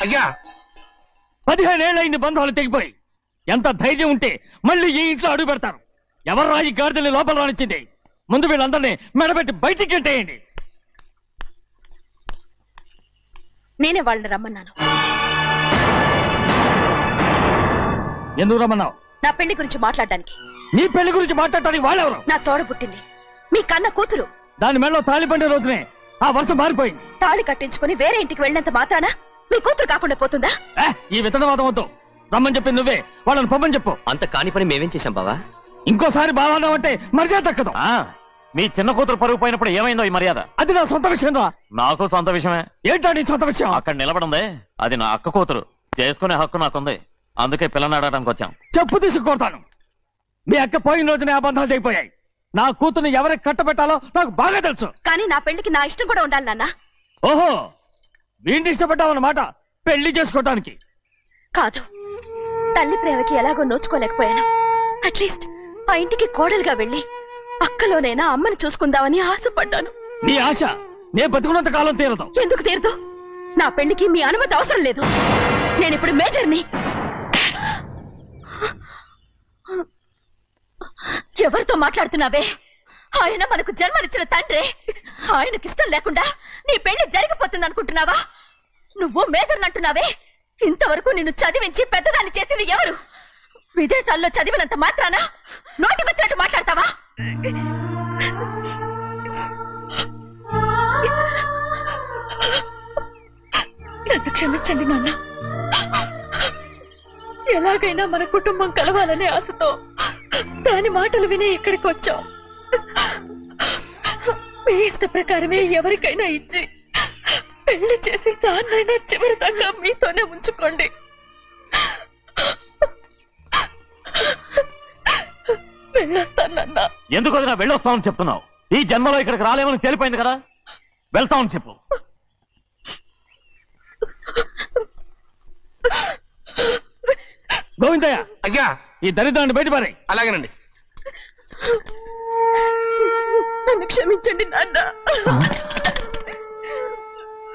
అయ్యా 15 ఏళ్ళైంది బంధాలు తెగిపోయి. ఎంత ధైర్యం ఉంటే మళ్ళీ ఈ ఇంట్లో అడుగు పెడతారు? ఎవరు రాయి గాడిదల్ని లోపల రానిచ్చింది? ముందు వీళ్ళందరినీ మెడబెట్టి బయటికి గెట్టేయండి. నేనే వాళ్ళని రమ్మన్నాను. ఎందుకు రమ్మన్నావు? నా పెళ్లి గురించి మాట్లాడడానికి. నీ పెళ్లి గురించి మాట్లాడటానికి వాళ్ళెవరు? నా తోడ పుట్టింది, మీ కన్న కూతురు. దాని మెడలో తాళి పండే రోజునే ఆ వర్షం మారిపోయింది. తాళి కట్టించుకుని వేరే ఇంటికి వెళ్ళినంత మాత్రాన మీ కూతురు కాకుండా పోతుందా? ఈ విత్తనవాదం వద్దు. రమ్మని చెప్పి నువ్వే వాళ్ళని పొమ్మని చెప్పు. అంత కాని పని మేమేం చేశాం బావా? ఇంకోసారి బావాన్నావు అంటే మర్యాద దక్కదు. మీ చిన్న కూతురు పరుగు పోయినప్పుడు ఏమైందో ఈ మర్యాద? అది నా సొంత విషయం రా. నాకు సొంత విషయమే. ఏంటో నీ సొంత విషయం? అక్కడ నిలబడింది అది నా అక్క కూతురు. చేసుకునే హక్కు నాకుంది. అందుకే పిల్లని అడగడానికి వచ్చాం. చెప్పు తీసుకొడతాను. మీ అక్క పోయిన రోజునే ఆ బంధాలు తెగిపోయాయి. నా కూతుర్ని ఎవరికి కట్టబెట్టాలో నాకు బాగా తెలుసు. కానీ నా పెళ్లికి నా ఇష్టం కూడా ఉండాలి నాన్న. ఓహో, వీడిని ఇష్టపడ్డావన్నమాట పెళ్లి చేసుకోవటానికి? కాదు, తల్లి ప్రేమకి ఎలాగో నోచుకోలేకపోయాను. అట్లీస్ట్ ఆ ఇంటికి కోడలుగా వెళ్ళి అక్కలోనైనా అమ్మని చూసుకుందామని ఆశపడ్డాను. నీ ఆశ నే బతుకున్నంత కాలం తీరదు. ఎందుకు తీరదు? నా పెళ్లికి మీ అనుమతి అవసరం లేదు. నేనిప్పుడు మేజర్ని. ఎవరితో మాట్లాడుతున్నావే? ఆయన మనకు జన్మనిచ్చిన తండ్రి. ఆయనకిష్టం లేకుండా నీ పెళ్లి జరిగిపోతుంది అనుకుంటున్నావా? నువ్వు మేజర్ని అంటున్నావే. ఇంతవరకు నిన్ను చదివించి పెద్దదాన్ని చేసింది ఎవరు? విదేశాల్లో చదివినంత మాత్రాన నోటికొచ్చినట్టు మాట్లాడతావా? నన్ను క్షమించండి నాన్న. ఎలాగైనా మన కుటుంబం కలవాలనే ఆశతో దాని మాటలు వినే ఇక్కడికి వచ్చాం. మీ ఇష్ట ప్రకారమే ఎవరికైనా ఇచ్చి పెళ్లి చేసి దాన్నైనా చివరి దాకా మీతోనే ఉంచుకోండి. వెళ్ళొస్తానన్నా. ఎందుకు వదినా వెళ్ళొస్తామని చెప్తున్నావు? ఈ జన్మలో ఇక్కడికి రాలేమని తెలిపోయింది కదా. వెళ్తామని చెప్పు. గోవిందయ్య, అయ్యా ఈ దరిద్రాన్ని బయటపడి. అలాగేనండి. నన్ను క్షమించండి నాన్న.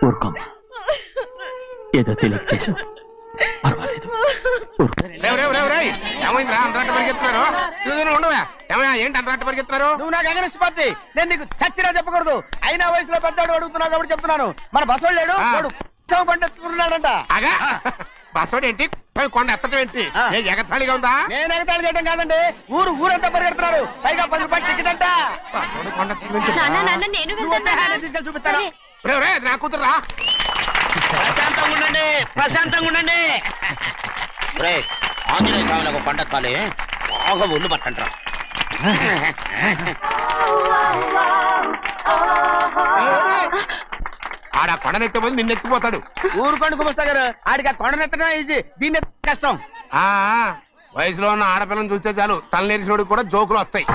ఊరుకోమ్మా, ఏదో తెలియక చేసావు, పర్వాలేదు. ఏమైందిరా అంతరాట పరిగెత్తున్నారు? ఉండవా? ఏమయ్యా ఏంటి అంతరాట పరిగెత్తున్నారు? నువ్వు నాకు అగనిస్ట్ పార్టీ. నేను నీకు చచ్చినా చెప్పకూడదు. అయినా వయసులో పెద్దవాడు అడుగుతున్నావు కాబట్టి చెప్తున్నాను. మన బసవాడు లేడు, పండుతున్నాడంట. అగా బసవాడు ఏంటి? కొండ ఎత్తడం ఏంటి? ఎగతాళిగా ఉందా? నేను ఎగతాళి చేయడం కాదండి, ఊరంతా పరిగెడుతున్నారు. పైగా 10 రూపాయలు టికెట్ అంట. బసవాడు కొండ తీసుకెళ్ళి చూపిస్తాను. నా కూతురా. ప్రశాంతంగా ఉండండి, ప్రశాంతంగా ఉండండి. ఆంజనేయ స్వామికి పండగ కాలే బాగా ఒళ్ళు పట్టంటారా. ఆడ కొండనెత్తిపోతే నిన్నెత్తిపోతాడు. ఊరుకోండి కుమస్తా గారు, ఆడికి ఆ కొండనెత్తడం ఈజీ, దీన్ని కష్టం. వయసులో ఉన్న ఆడపిల్లని చూస్తే చాలు తలనేరిసినోడికి కూడా జోకులు వస్తాయి.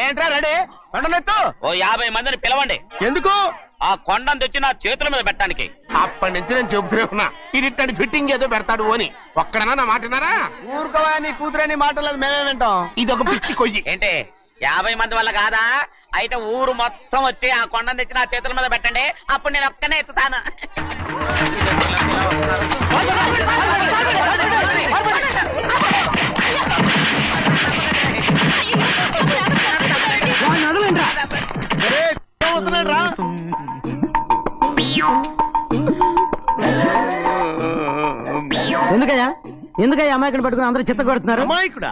ఏంట్రా రెడీ? కొండనెత్తు. ఓ 50 మందిని పిలవండి. ఎందుకు? ఆ కొండను తెచ్చి నా చేతుల మీద పెట్టడానికి. అప్పటి నుంచి నేను చెబుతూనే ఉన్నా, ఇది ఫిట్టింగ్ ఏదో పెడతాడు అని. ఒక్కడనా నా మాటనారా? ఊరుకోవా, నీ కూతురని మాటలేదు, మేమే వింటాం. ఇది ఒక పిచ్చి కొయ్యి. ఏంటి 50 మంది వల్ల కాదా? అయితే ఊరు మొత్తం వచ్చి ఆ కొండను తెచ్చి నా చేతుల మీద పెట్టండి, అప్పుడు నేను ఒక్కనే ఎత్తుతాను. ఎందుకయ్యా అమాయకుడు పట్టుకుని అందరూ చిత్త కొడుతున్నారు? అమాయకుడా?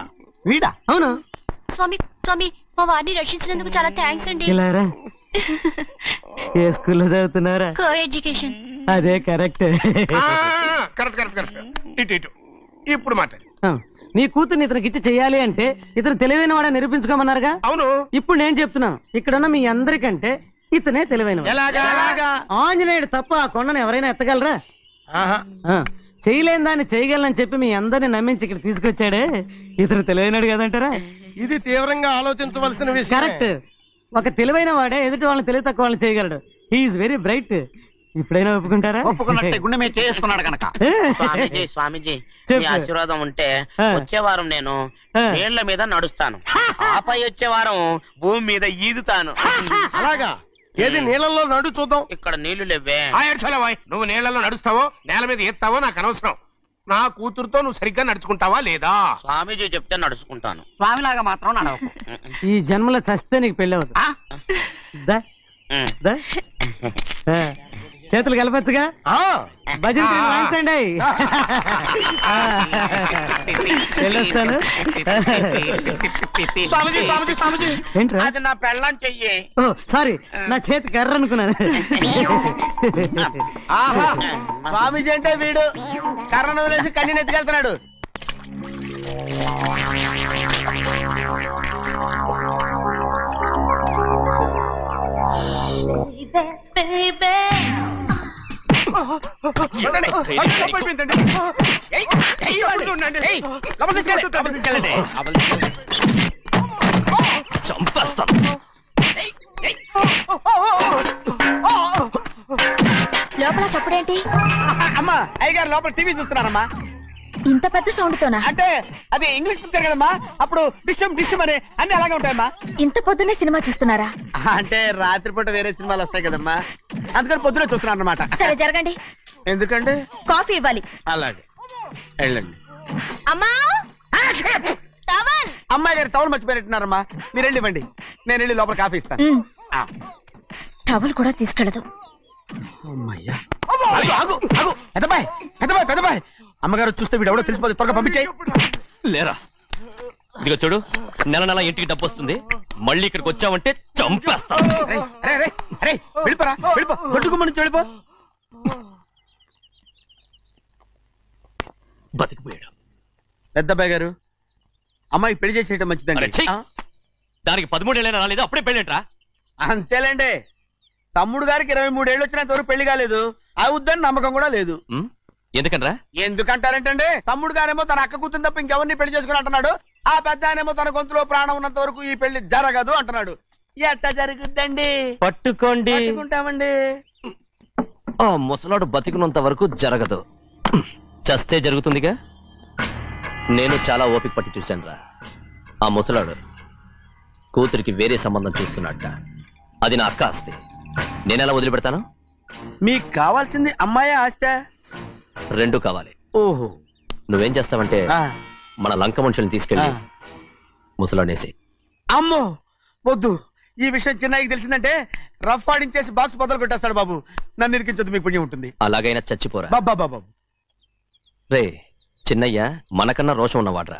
వీడా? అవును. స్వామి స్వామి, మా వారిని రక్షించినందుకు చాలా థ్యాంక్స్ అండి. ఏ స్కూల్లో చదువుతున్నారా? Co education. అదే కరెక్ట్. ఇటు ఇప్పుడు మాట్లాడు. నీ కూతుర్ని ఇతనికి ఇచ్చి చెయ్యాలి అంటే ఇతను తెలివైన వాడని నిరూపించుకోమన్నారుగా. అవును. ఇప్పుడు నేను చెప్తున్నాను, ఇక్కడున్న మీ అందరికంటే ఇతనే తెలివైన. ఆంజనేయుడు తప్ప ఆ కొండను ఎవరైనా ఎత్తగలరా? చేయలేని దాన్ని చేయగలనని చెప్పి మీ అందరిని నమ్మించి ఇక్కడ తీసుకొచ్చాడే, ఇతను తెలివైనడు కదంటారా? ఇది తీవ్రంగా ఆలోచించవలసిన విషయం. కరెక్ట్. ఒక తెలివైన వాడే ఎదుటి వాళ్ళని తెలివి తక్కువ వాళ్ళని చేయగలడు. He is very bright. ఇప్పుడైనా ఒప్పుకుంటారా? ఒప్పుకున్నట్టే గుండె మీద చేసుకున్నాడు కనుక. స్వామీజీ మీ ఆశీర్వాదం ఉంటే వచ్చే వారం నేను నీళ్ల మీద నడుస్తాను, ఆపై వచ్చే వారం భూమి మీద ఈదుతాను. అలాగా? ఏది నీళ్ళల్లో నడు చూద్దాం. ఇక్కడ నీళ్లు లేవే. నువ్వు నీళ్ళలో నడుస్తావో నేల మీద ఎత్తావో నాకు అనవసరం. నా కూతురుతో నువ్వు సరిగ్గా నడుచుకుంటావా లేదా? స్వామీజీ చెప్తే నడుచుకుంటాను, స్వామిలాగా మాత్రం నడవకు. ఈ జన్మలో చస్తే నీకు పెళ్ళి అవుతుంది. చేతులు కలపచ్చుగా. భజన వాయించండి. వెళ్ళొస్తాను. ఏంట్రా? అది నా పెళ్ళం చెయ్యి. ఓ సారీ, నా చేతి కర్ర అనుకున్నాను. స్వామీజీ అంటే వీడు కర్రను వదిలేసి కన్నీ ఎత్తుకెళ్తున్నాడు. చంపేస్తాను. లోపల చప్పుడేంటి? అమ్మా అయ్యగారు లోపల టీవీ చూస్తున్నారమ్మా. ఇంత పెద్ద సౌండ్ తోనా? అంటే అది ఇంగ్లీష్ పిక్చర్ కదమ్మా, అప్పుడు డిస్టమ్ డిస్టమ్ అని అన్ని అలాగే ఉంటాయమ్మా. ఇంత పొద్దున్నే సినిమా చూస్తున్నారా? అంటే రాత్రిపూట వేరే సినిమాలు వస్తాయి కదమ్మా, అందుకని పొద్దునే చూస్తున్నాను అనమాట. సరే జరగండి. ఎందుకంటే కాఫీ ఇవ్వాలి. అలాగే వెళ్ళండి. అమ్మా టవల్. అమ్మాయి గారు టవల్ మర్చిపోయినట్టున్నారమ్మా, మీరు వెళ్ళి ఇవ్వండి, నేను వెళ్ళి లోపల కాఫీ ఇస్తాను. టవల్ కూడా తీసుకెళ్ళదు. పెద్దబాయ్ అమ్మగారు చూస్తే వీడు ఎవడో తెలిసిపోతే త్వరగా పంపించాయి. లేరా, ఇదిగో చూడు, నెల నెల ఇంటికి డబ్బు వస్తుంది, మళ్ళీ ఇక్కడికి వచ్చావంటే చంపేస్తా. వెళ్ళిపోరా, వెళ్ళిపో, దొడ్డుకుమ్మ నుంచి వెళ్ళిపో. బతికిపోయాడు. పెద్దబాయ్ గారు అమ్మాయి పెళ్లి చేసేయటం మంచిదండి. దానికి 13 ఏళ్ళైనా రాలేదు, అప్పుడే పెళ్ళేంట్రా? అంతేలేండి, తమ్ముడు గారికి 23 ఏళ్ళు వచ్చినంత వరకు పెళ్లి కాలేదు, అవుద్దని నమ్మకం కూడా లేదు. ఎందుకనరా? ఎందుకంటారేంటండి, తమ్ముడు గారేమో తన అక్క కూతురు తప్ప ఇంకెవరిని పెళ్లి చేసుకుని అంటున్నాడు, ఆ పెద్ద ఆయనేమో తన గొంతులో ప్రాణం ఉన్నంత వరకు ఈ పెళ్లి జరగదు అంటున్నాడు. ఎట్ట జరుగుద్దండి? పట్టుకుంటామండి. ఆ ముసలాడు బతికినంత వరకు జరగదు, చస్తే జరుగుతుందిగా. నేను చాలా ఓపిక పట్టి చూశానురా. ఆ ముసలాడు కూతురికి వేరే సంబంధం చూస్తున్నట్ట. అది నా అక్క ఆస్తి, నేనెలా వదిలిపెడతాను? మీకు కావాల్సింది అమ్మాయి ఆస్తి? రెండు కావాలి. ఓహో, నువ్వేం చేస్తావంటే మన లంక మనుషుల్ని తీసుకెళ్ళి ముసలాడేసి. అమ్మో వద్దు, ఈ విషయం చిన్నయ్యకి తెలిసిందంటే రఫ్ ఆడించేసి బాక్స్ బదులు కొట్టేస్తాడు బాబు. నన్ను ఇరికించొద్దు, మీకు పుణ్యం ఉంటుంది. అలాగైనా చచ్చిపోరా బాబా. రే, చిన్నయ్య మనకన్నా రోషం ఉన్నవాడ్రా.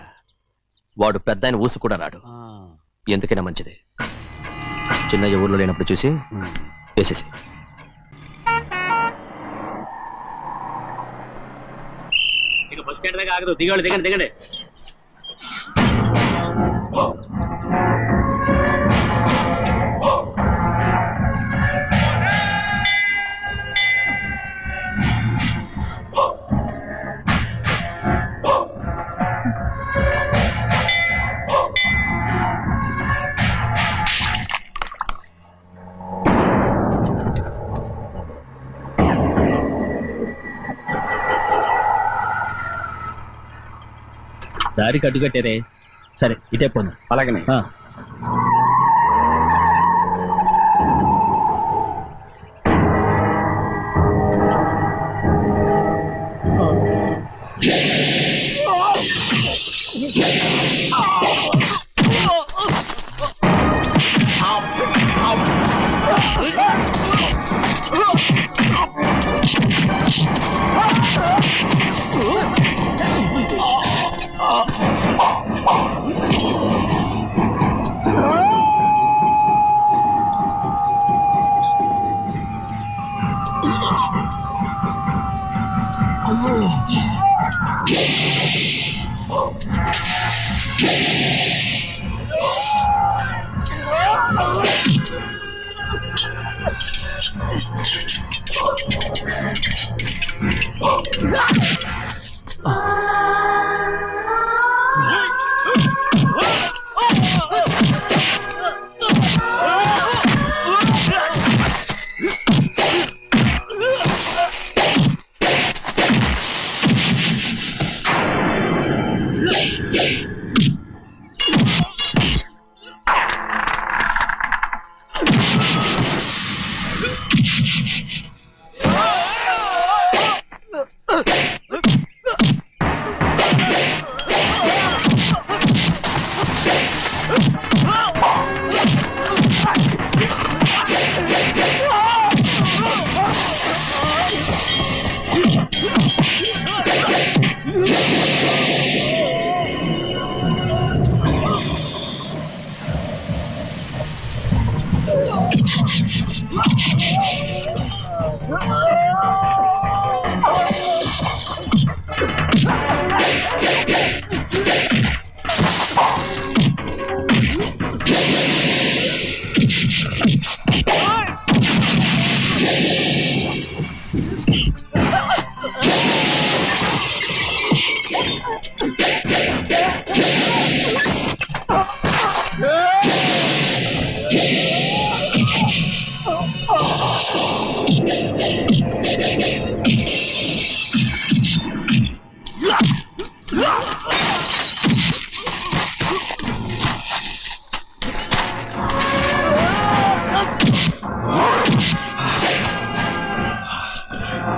వాడు పెద్ద ఆయన ఊసు కూడా రాడు. ఎందుకైనా మంచిది చిన్నయ్య ఊర్లో లేనప్పుడు చూసి వేసేసి. బస్ స్టాండ్ దగ్గర ఆగదు, దిగండి దిగండి దిగండి. దారి కట్టుకట్టారే. సరే ఇటే పోను. అలాగనే.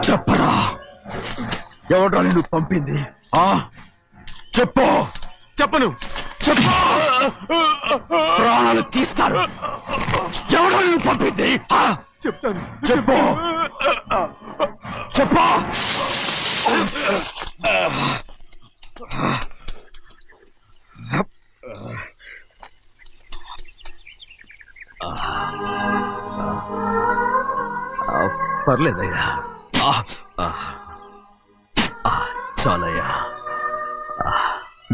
చెప్పరా, ఎవడా నిన్ను పంపింది? చెప్పు. చెప్పను. చెప్పు, ప్రాణాలు తీస్తారు. ఎవడా నిన్ను పంపింది? చెప్తాను. చెప్పు. చెప్పు. పర్లేదయ్యా, చాలయ్యా.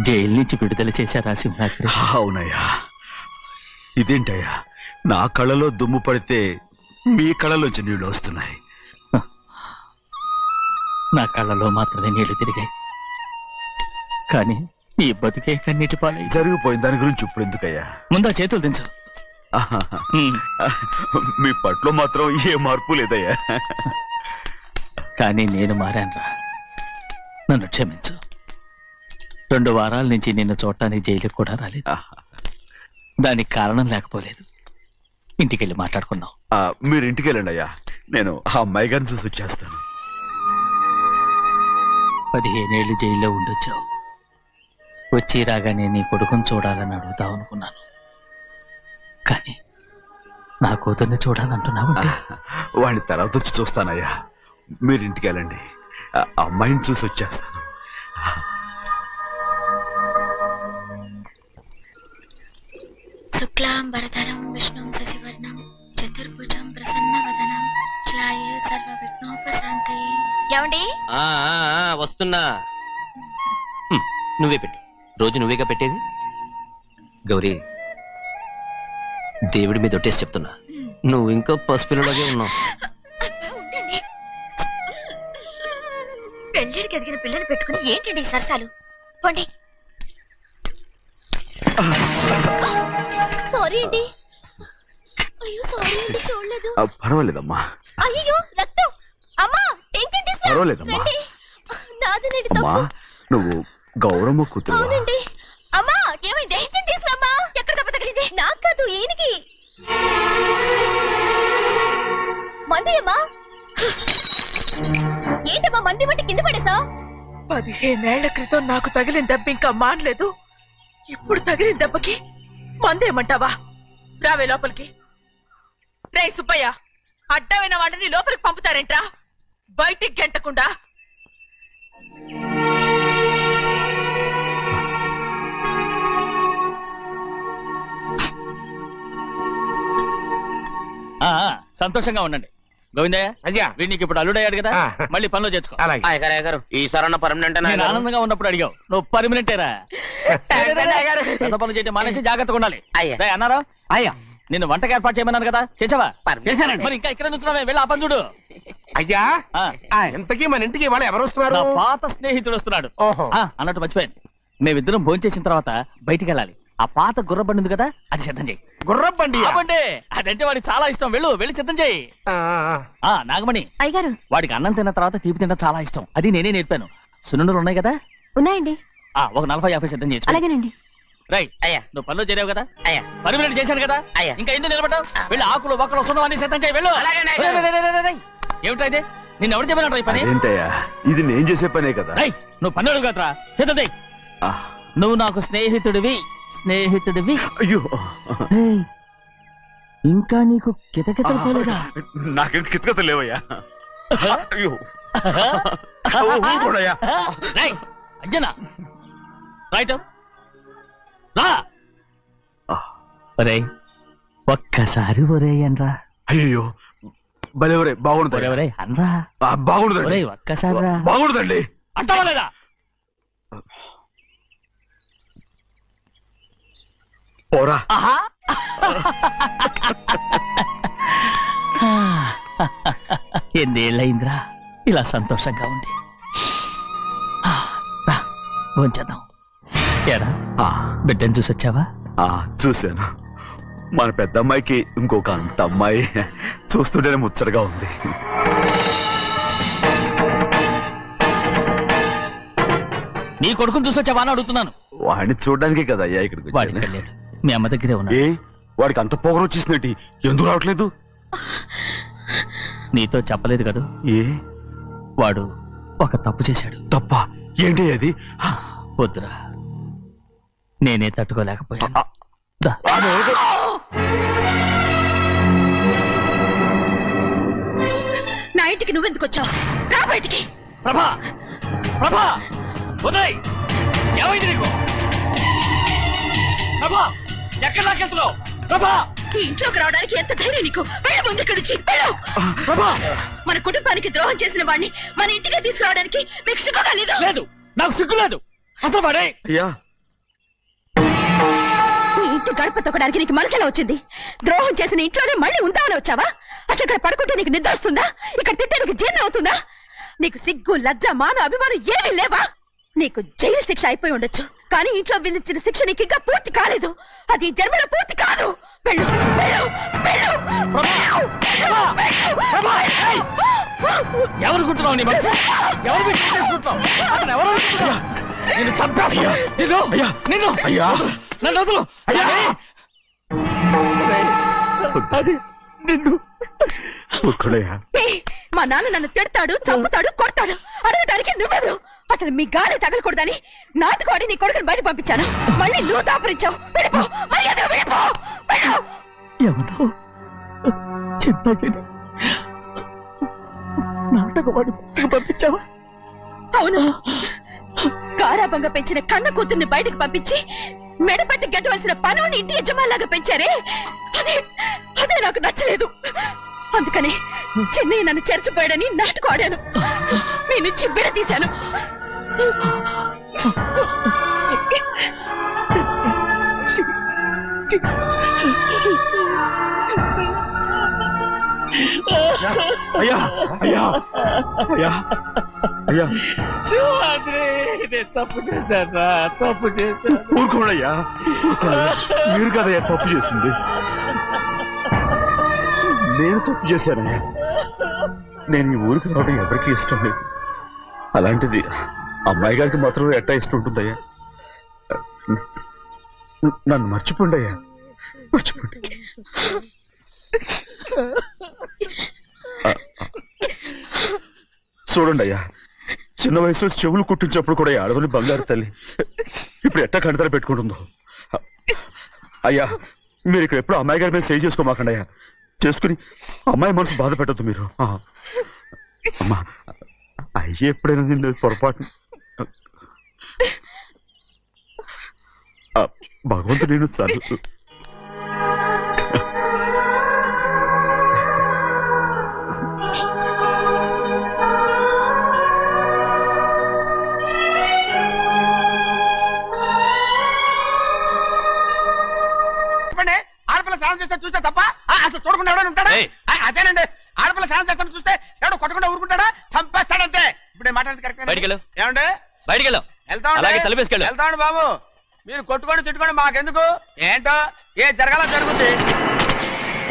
జైలు నుంచి విడుదల చేశారా సింహాద్రి? అవునయ్యా. ఇదేంటయ్యా, నా కళ్ళలో దుమ్ము పడితే మీ కళ్ళలోంచి నీళ్లు వస్తున్నాయి. నా కళ్ళలో మాత్రమే నీళ్లు తిరిగాయి, కానీ ఈ బతుకే కన్నీటి పాలై. జరిగిపోయిన దాని గురించి ఇప్పుడు ఎందుకయ్యా? ముందా చేతులు దించు. మీ పట్ల మాత్రం ఏ మార్పు లేదయ్యా. కానీ నేను మారానురా, నన్ను క్షమించు. 2 వారాల నుంచి నిన్ను చూడటానికి జైలుకి కూడా రాలేదు. దానికి కారణం లేకపోలేదు. ఇంటికెళ్ళి మాట్లాడుకున్నాం. మీరు ఇంటికి వెళ్ళండి అయ్యా, నేను ఆ అమ్మాయి గారిని చూసి వచ్చేస్తాను. 15 ఏళ్ళు జైల్లో ఉండొచ్చావు. వచ్చి రాగానే నీ కొడుకుని చూడాలని అడుగుతావు అనుకున్నాను, కానీ నా కూతుర్ని చూడాలంటున్నావు. వాడిని తర్వాత వచ్చి చూస్తానయ్యా, మీరు ఇంటికి వెళ్ళండి, అమ్మాయిని చూసి వచ్చేస్తాను. శుక్లాంబరధరం విష్ణుం శశివర్ణం చతుర్భుజం ప్రసన్నవదనం ధ్యాయే సర్వవిఘ్నోపశాంతయే. ఏమండి? వస్తున్నా. నువ్వే పెట్టు, రోజు నువ్వేగా పెట్టేది. గౌరీ, దేవుడి మీద ఒట్టేసి చెప్తున్నా, నువ్వు ఇంకా పసిపిల్లలాగే ఉన్నావు. పెళ్ళిడికి ఎదిగిన పిల్లని పెట్టుకుని ఏంటండి సరసాలు? పోండి. సారీ అండి. అయ్యో సారీ అండి, చూడలేదు. పర్వాలేదమ్మా. అయ్యో రక్తం. అమ్మా టెన్షన్ తీసుకో. పర్వాలేదమ్మా. నాదనండి అమ్మా, తప్పు. నువ్వు గౌరమ్మ కూతురు. అవునండి. అమ్మా ఏమైంది? టెన్షన్ తీసుకురామ్మా. ఎక్కడ దెబ్బ తగిలింది? నాకు కాదు, ఈయనకి. మంది అమ్మా. ఏంటమ్మా మంది బట్టి కింద పడేసా? 15 ఏళ్ల క్రితం నాకు తగిలిన దెబ్బ ఇంకా మానలేదు. ఇప్పుడు తగిలిన దెబ్బకి మందేమంటావా? రావే లోపలికి. రే సుబ్బయ్య, అడ్డమైన వాడిని లోపలికి పంపుతారేంట్రా? బయటికి గెంటకుండా. సంతోషంగా ఉండండి. గోవిందయ్య, అయ్యా, వీడికి ఇప్పుడు అల్లుడయ్యాడు కదా, మళ్ళీ పనిలో చేర్చుకో. అలాగే. ఈసారన్న పర్మనెంట్ నేను ఆనందంగా ఉన్నప్పుడు అడిగావు, నువ్వు పర్మనెంటేరా. పెద్ద పనులు చేయడం మానేసి జాగ్రత్తగా ఉండాలి. అన్నారా? అయ్యా, నిన్ను వంటకి ఏర్పాటు చేయమన్నాను కదా, చేసావా? చేశానండి. మరి ఇంకా ఇక్కడ నుంచున్నావే, వెళ్ళి ఆ పని చూడు. అయ్యా, ఇంతకీ మన ఇంటికి వాళ్ళు ఎవరు వస్తున్నారు? నా పాత స్నేహితుడు వస్తున్నాడు. ఓహో. అన్నట్టు మర్చిపోయాను, మేమిద్దరం భోంచేసిన తర్వాత బయటికి వెళ్ళాలి. ఆ పాత గుర్రబండి ఉంది కదా, అది సిద్ధం చేయి. గుర్రబండి? అదంటే వాడికి చాలా ఇష్టం. వెళ్ళి సిద్ధం చేయి. నాగమణి, అయ్యగారు, వాడికి అన్నం తిన్న తర్వాత తీపి తినడం చాలా ఇష్టం. అది నేనే నేర్పాను. సున్నుండలు ఉన్నాయి కదా? ఉన్నాయండి. ఒక 40-50 సిద్ధం చేసి. అలాగేనండి. రైట్. అయ్యా, నువ్వు పనిలో చేరావు కదా, అయ్యా, పర్మనెంట్ చేశాను కదా, అయ్యా, ఇంకా ఎందుకు నిలబడ్డావు? వెళ్ళి ఆకులు ఒక్కలు సున్నం అన్ని సిద్ధం చేయి. వెళ్ళు. ఏమిటా ఇది? నిన్ను ఎవరు చెప్పినట్టు ఈ పని? ఏంటయ్యా, ఇది నేను చేసే పనే కదా. నువ్వు పని అడుగు కదరా, సిద్ధం చేయి. నువ్వు నాకు స్నేహితుడివి. అయ్యో, ఇంకా నీకు కితకితలు పోలేదా? నాకేం కితకత లేవయ్యా. అయ్యో, ఊరుకోడయ్యా. అంజనా, రైట్ రా. ఒరేయ్, ఒక్కసారి ఒరే అనరా. అయ్యో, భలేవరే, బాగుండదు. ఒరే అనరా. బాగుండదండి. ఒక్కసారి రా. బాగుండదండి. అంటావా లేదా? పోరా. ఎన్నేళ్ళయిందిరా ఇలా సంతోషంగా ఉండి. భోంచేద్దాం. ఏరా, బిడ్డను చూసొచ్చావా? చూశాను. మన పెద్ద అమ్మాయికి ఇంకొక అంత అమ్మాయి చూస్తుంటేనే ముచ్చటగా ఉంది. నీ కొడుకుని చూసొచ్చావా అని అడుగుతున్నాను. వాడిని చూడడానికి కదా అయ్యా ఇక్కడికి వాడికి వచ్చాను. వెళ్ళాడు, మీ అమ్మ దగ్గరే ఉన్నాడు. ఏ వాడికి అంత పొగరు వచ్చేసినట్టు ఎందుకు రావట్లేదు? నీతో చెప్పలేదు కదా. ఏ వాడు ఒక తప్పు చేశాడు. తప్ప ఏంటి అది? వద్దురా, నేనే తట్టుకోలేకపోయాను. దా. నా ఇంటికి నువ్వెందుకు వచ్చావు? రా బయటికి. ప్రభా, ప్రభా, ఉదయ్, ఏమైంది నీకు? ప్రభా, ఎక్కడ లాకెళ్తున్నావు? ప్రభా, ఈ ఇంట్లోకి రావడానికి ఎంత ధైర్యం నీకు? వెళ్ళు ముందు ఇక్కడి నుంచి, వెళ్ళు. ప్రభా, మన కుటుంబానికి ద్రోహం చేసిన వాడిని మన ఇంటికి తీసుకురావడానికి మీకు సిగ్గుగా లేదు? లేదు, నాకు సిగ్గు లేదు అసలు. వాడే అయ్యా, నీ ఇంటి గడప తొక్కడానికి నీకు మనసులో వచ్చింది. ద్రోహం చేసిన ఇంట్లోనే మళ్ళీ ఉందామని వచ్చావా? అసలు ఇక్కడ పడుకుంటే నీకు నిద్ర వస్తుందా? ఇక్కడ తింటే నీకు జీర్ణం అవుతుందా? నీకు సిగ్గు, లజ్జ, మాన, అభిమానం ఏమీ లేవా? నీకు జైలు శిక్ష అయిపోయి ఉండొచ్చు, కానీ ఇంట్లో విధించిన శిక్ష నీకు ఇంకా పూర్తి కాలేదు. అది జన్మలో పూర్తి కాదు. వెళ్ళు, వెళ్ళు, వెళ్ళు, ఎవరు కుట్టున్నావు? నీ మంచి ఎవరు చేసుకుంటావు? అతను ఎవరు? నిన్ను చంపేస్తా. నిన్ను నిన్ను అయ్యా, నన్ను వదులు. అది నిన్ను. మా నాన్న నన్ను తిడతాడు, చంపుతాడు, కొడతాడు. అడగడానికి నువ్వెవరు? అసలు మీ గాలి తగలకూడదని నాటుకోడి నీ కొడుకుని బయట పంపించాను. మళ్ళీ నువ్వు దాపరించావు. వెళ్ళిపో, మర్యాదగా వెళ్ళిపో, వెళ్ళు. ఎవరో చిన్న నాటకవాడి పంపించావా? అవును, గారాబంగా పెంచిన కన్న కూతుర్ని బయటకు పంపించి మెడపట్టి గెట్టవలసిన పనుని ఇంటి యజమానిలాగా పెంచారే, అదే నాకు నచ్చలేదు. అందుకని చెన్నై నన్ను చెరచిపోయాడని నాటకం ఆడాను. మీ నుంచి విడదీశాను. అయ్యా, అయ్యా, అయ్యా, అయ్యా, నేను తప్పు చేశాను, తప్పు చేశాను. ఊరుకోడయ్యా, మీరు కదయ్యా తప్పు చేసింది. నేను తప్పు చేశానయ్యా. నేను ఈ ఊరికి రావడం ఎవరికి ఇష్టం లేదు. అలాంటిది అమ్మాయి గారికి మాత్రం ఎట్టా ఇష్టం ఉంటుందయ్యా. నన్ను మర్చిపోండి అయ్యా, మర్చిపోండి. చూడండి అయ్యా, చిన్న వయసులో చెవులు కుట్టించినప్పుడు కూడా ఆడవని బంగారు తల్లి ఇప్పుడు ఎట్టా కణితర పెట్టుకుంటుందో. అయ్యా, మీరు ఇక్కడ ఎప్పుడు అమ్మాయి గారి మీద సేవ్ చేసుకోమాకండి అయ్యా. చేసుకుని అమ్మాయి మనసు బాధ పెట్టద్దు మీరు. అమ్మా, అయ్యే ఎప్పుడైనా నిన్ను పొరపాటు భగవంతుడు నేను సర్ ఆడపిల్ల స్నానం చేస్తే చూస్తే తప్ప అసలు చూడకుండా ఎవడని ఉంటాడా? అదేనండి, ఆడపిల్ల స్నానం చేస్తాను చూస్తే ఎవడో కొట్టకుండా ఊరుకుంటాడా? చంపేస్తాడంతే. ఇప్పుడు నేను మాట్లాడేది కరెక్ట్ ఏమండి? వెళ్తామండి బాబు. మీరు కొట్టుకొని తిట్టుకొని మాకెందుకు? ఏంటో ఏ జరగాల జరుగుతుంది.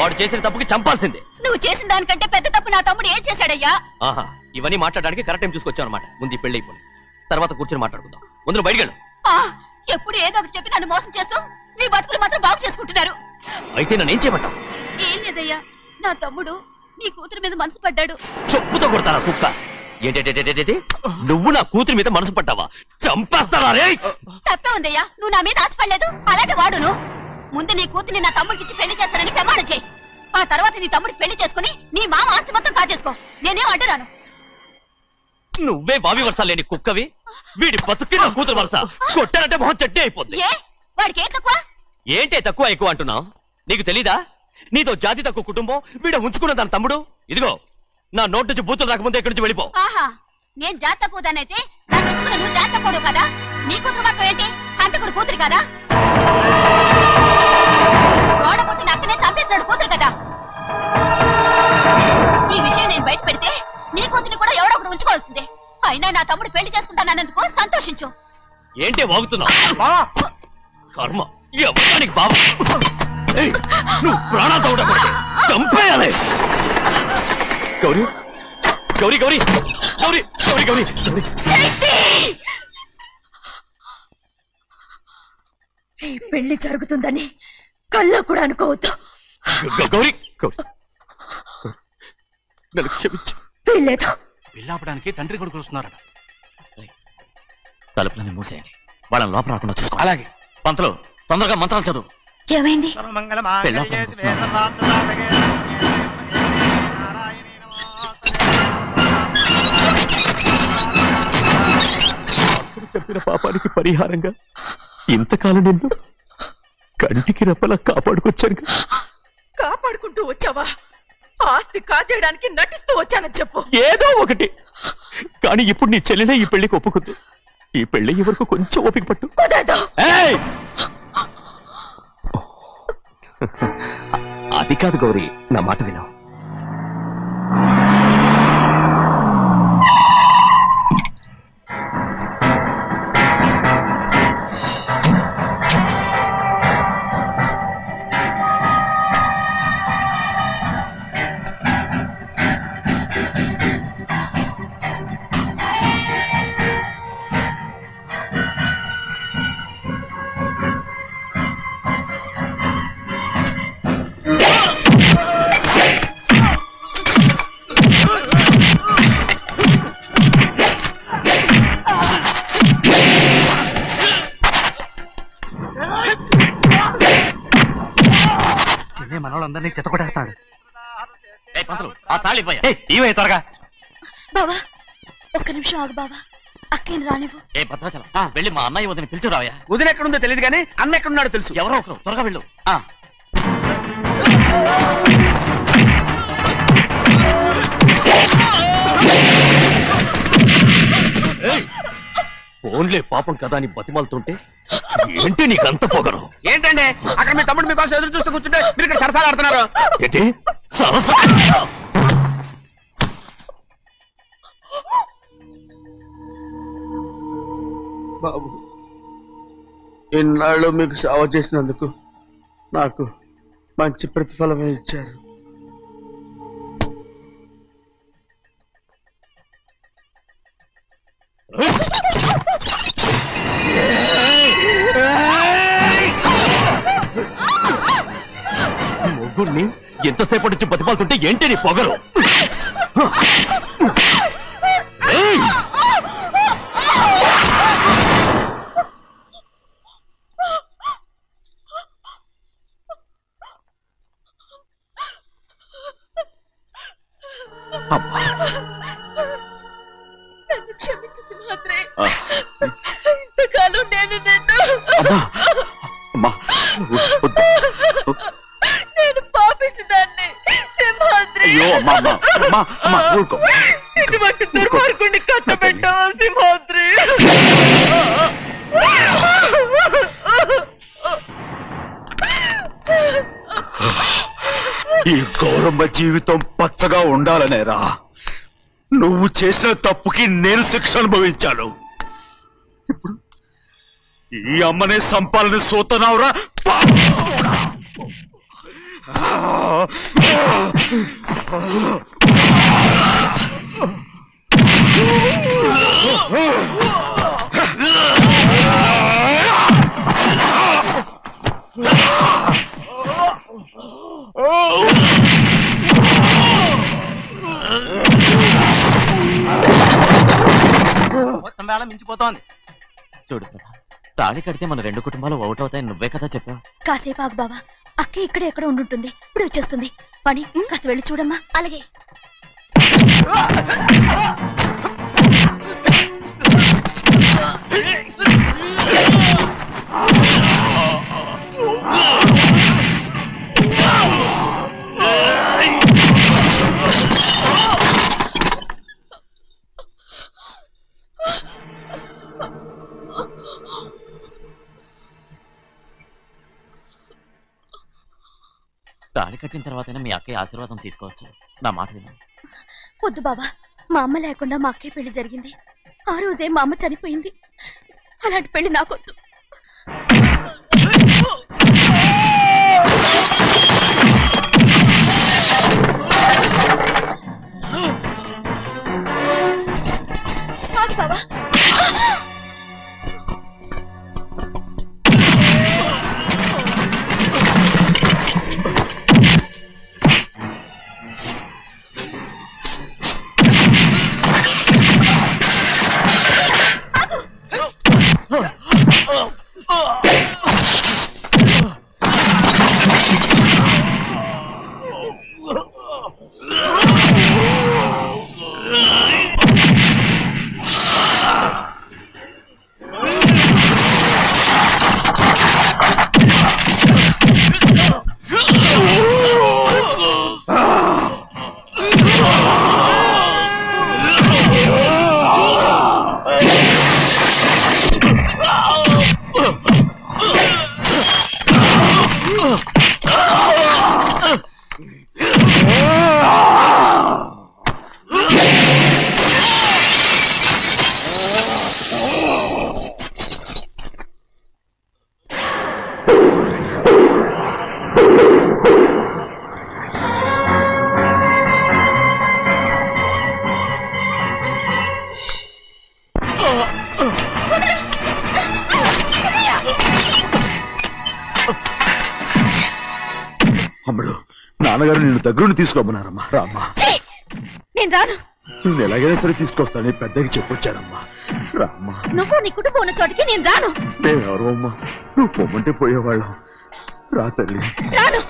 వాడు చేసిన తప్పుకి చంపాల్సిందే. నువ్వు చేసిన దానికంటే పెద్ద తప్పు నా తమ్ముడు ఏం చేశాడయ్యా? ఆహా, ఇవన్నీ మాట్లాడడానికి కరెక్ట్ టైం చూసుకొచ్చావు అనమాట. ముందు ఈ పెళ్లి అయిపోయి తర్వాత కూర్చొని మాట్లాడుకుందాం. ముందు బయటకెళ్ళు. ఎప్పుడు ఏదో ఒకటి చెప్పి నన్ను మోసం చేస్తూ మీ బతుకులు మాత్రం బాగు చేసుకుంటున్నారు. అయితే నన్ను ఏం చేయమంటావు? ఏం లేదయ్యా, నా తమ్ముడు నీ కూతురు మీద మనసు పడ్డాడు. చెప్పుతో కొడతారా కుక్క? ఏంటేంటి నువ్వు నా కూతురి మీద మనసు పడ్డావా? చంపేస్తారా రే? తప్పే ఉందయ్యా, నువ్వు నా మీద ఆశపడలేదు, అలాగే వాడును. ముందు నీ కూతుర్ని నా తమ్ముడికి పెళ్లి చేస్తానని ప్రమాణం చేయి. ఆ తర్వాత నీ తమ్ముడికి పెళ్లి చేసుకుని నీ మామ ఆస్తి మొత్తం కాజేసుకో. నేనేం అడ్డురాను. నువ్వే బావి వరుస లేని కుక్కవి. వీడి బతుక్కి నా కూతురు వరుస. కొట్టానంటే మొహం చట్నీ అయిపోద్ది. వాడికి ఏం తక్కువ? ఏంటే తక్కువ ఎక్కువ అంటున్నావు? నీకు తెలీదా? నీతో జాతి తక్కువ కుటుంబం వీడ ఉంచుకున్న దాని తమ్ముడు. ఇదిగో నా నోటి నుంచి బూతులు రాకముందే ఇక్కడి నుంచి వెళ్ళిపో. ఆహా, నేను జాత కూదానైతే నన్ను ఉంచుకున్న నువ్వు జాత కూడు కదా? నీ కూతురు మాత్రం ఏంటి? హంతకుడు కూతురు కదా? గోడ పుట్టిన అక్కనే చంపేశాడు కూతురు కదా? ఈ విషయం నేను బయట పెడితే నీ కూతురిని కూడా ఎవడో ఒకడు ఉంచుకోవాల్సిందే. అయినా నా తమ్ముడు పెళ్లి చేసుకుంటానన్నందుకు సంతోషించు. ఏంటి వాగుతున్నావు? కర్మ, ఎవరికి బాబు నువ్వు ప్రాణాలతో ఉండకూడదు, చంపేయాలి. గౌరీ గౌరీ గౌరీ గౌరీ గౌరీ గౌరీ ఈ పెళ్లి జరుగుతుందని కల్లో కూడా అనుకోవద్దు. గౌరీ నన్ను క్షమించు. వీల్లేదు. పెళ్ళాపడానికి తండ్రి కొడుకులు వస్తున్నారట. తలుపులని మూసేయండి, వాళ్ళని లోపల రాకుండా చూసుకో. అలాగే. పంతులు తొందరగా మంత్రాలు చదువు. ఏమైంది? అప్పుడు చెప్పిన పాపానికి పరిహారంగా ఇంతకాలం నిన్ను కంటికి రెప్పలా కాపాడుకొచ్చాను. కాపాడుకుంటూ వచ్చావా? ఆస్తి కాజేయడానికి నటిస్తూ వచ్చానని చెప్పు. ఏదో ఒకటి. కానీ ఇప్పుడు నీ చెల్లెలే ఈ పెళ్లికి ఒప్పుకుంది. ఈ పెళ్లి వరకు కొంచెం ఓపిక పట్టు. అది కాదు గౌరీ, నా మాట విను. మనోళ్ళందరినీ చెత్తకొట్టేస్తాడు. ఆ తాళి ఇవే త్వరగా. బావా ఒక్క నిమిషం ఆగు బావా, అక్కేం రానివ్వు. ఏ భద్రాచలం, వెళ్ళి మా అన్నయ్య వదిన పిలిచిరావయ్యా. వదిన ఎక్కడుందో తెలియదు కానీ అన్న ఎక్కడున్నాడో తెలుసు. ఎవరో ఒకరు త్వరగా వెళ్ళు. ఫోన్లే పాపం కదా అని బతిమాలుతుంటే ఏంటి నీకంత పొగరు? ఏంటండి అక్కడ మీ తమ్ముడు మీకోసం ఎదురు చూస్తూ కూర్చుంటే మీరు ఇక్కడ సరసాలు ఆడుతున్నారు. ఏంటి సరసా? బాబు, ఇన్నాళ్ళు మీకు సేవ చేసినందుకు నాకు మంచి ప్రతిఫలమే ఇచ్చారు. మొగ్గుణ్ణి ఎంతసేపటి నుంచి బతిమాలుతుంటే ఏంటి నీ పొగరు? నన్ను క్షమించు సింహాద్రి. ఇంతకాలం నేను నేను పాపించదాన్ని సింహాద్రి. ఇటువంటి దుర్మార్గుడిని కట్టబెట్టావా సింహాద్రి? ఈ గౌరమ్మ జీవితం పచ్చగా ఉండాలనేరా నువ్వు చేసిన తప్పుకి నేను శిక్ష అనుభవించాను. ఇప్పుడు ఈ అమ్మనే సంపాలని సోతనావురా. మొత్తం వేళ మించిపోతోంది. చూడు తాళి కడితే మన రెండు కుటుంబాలు ఒకటవుతాయని నువ్వే కదా చెప్పావు. కాసేపు ఆగు బావా, అక్కే ఇక్కడే ఎక్కడ ఉండుంటుంది, ఇప్పుడు వచ్చేస్తుంది. పని కాస్త వెళ్ళి చూడమ్మా. అలాగే. తాళి కట్టిన తర్వాతైనా మీ అక్కయ్య ఆశీర్వాదం తీసుకోవచ్చు. నా మాట విను. వద్దు బావా, మా అమ్మ లేకుండా మా అక్కయ్య పెళ్లి జరిగింది. ఆ రోజే మా అమ్మ చనిపోయింది. అలాంటి పెళ్లి నాకొద్దు. అమ్మడు నాన్నగారు నిన్ను దగ్గరుండి తీసుకోమన్నారమ్మా. రామ్మా. నేను రాను. నేను ఎలాగైనా సరే తీసుకొస్తానని పెద్దకి చెప్పొచ్చానమ్మా. రామ్మా. నువ్వు నీ కుటుంబం ఉన్న చోటికి నేను రాను. మేమెవరు అమ్మా, నువ్వు పొమ్మంటే పోయేవాళ్ళం. రా తల్లి. రాను.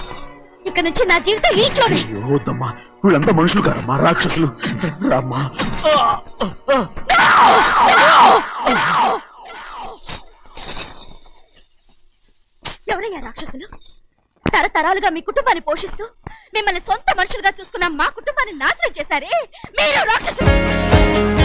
ఇక నుంచి నా జీవితం ఇంట్లోనే. వద్దమ్మా, వీళ్ళంతా మనుషులు కారమ్మా, రాక్షసులు. రామ్మా. ఎవరయ్యా రాక్షసులు? తరతరాలుగా మీ కుటుంబాన్ని పోషిస్తూ మిమ్మల్ని సొంత మనుషులుగా చూసుకున్న మా కుటుంబాన్ని నాశనం చేశారే మీరు రాక్షసులు.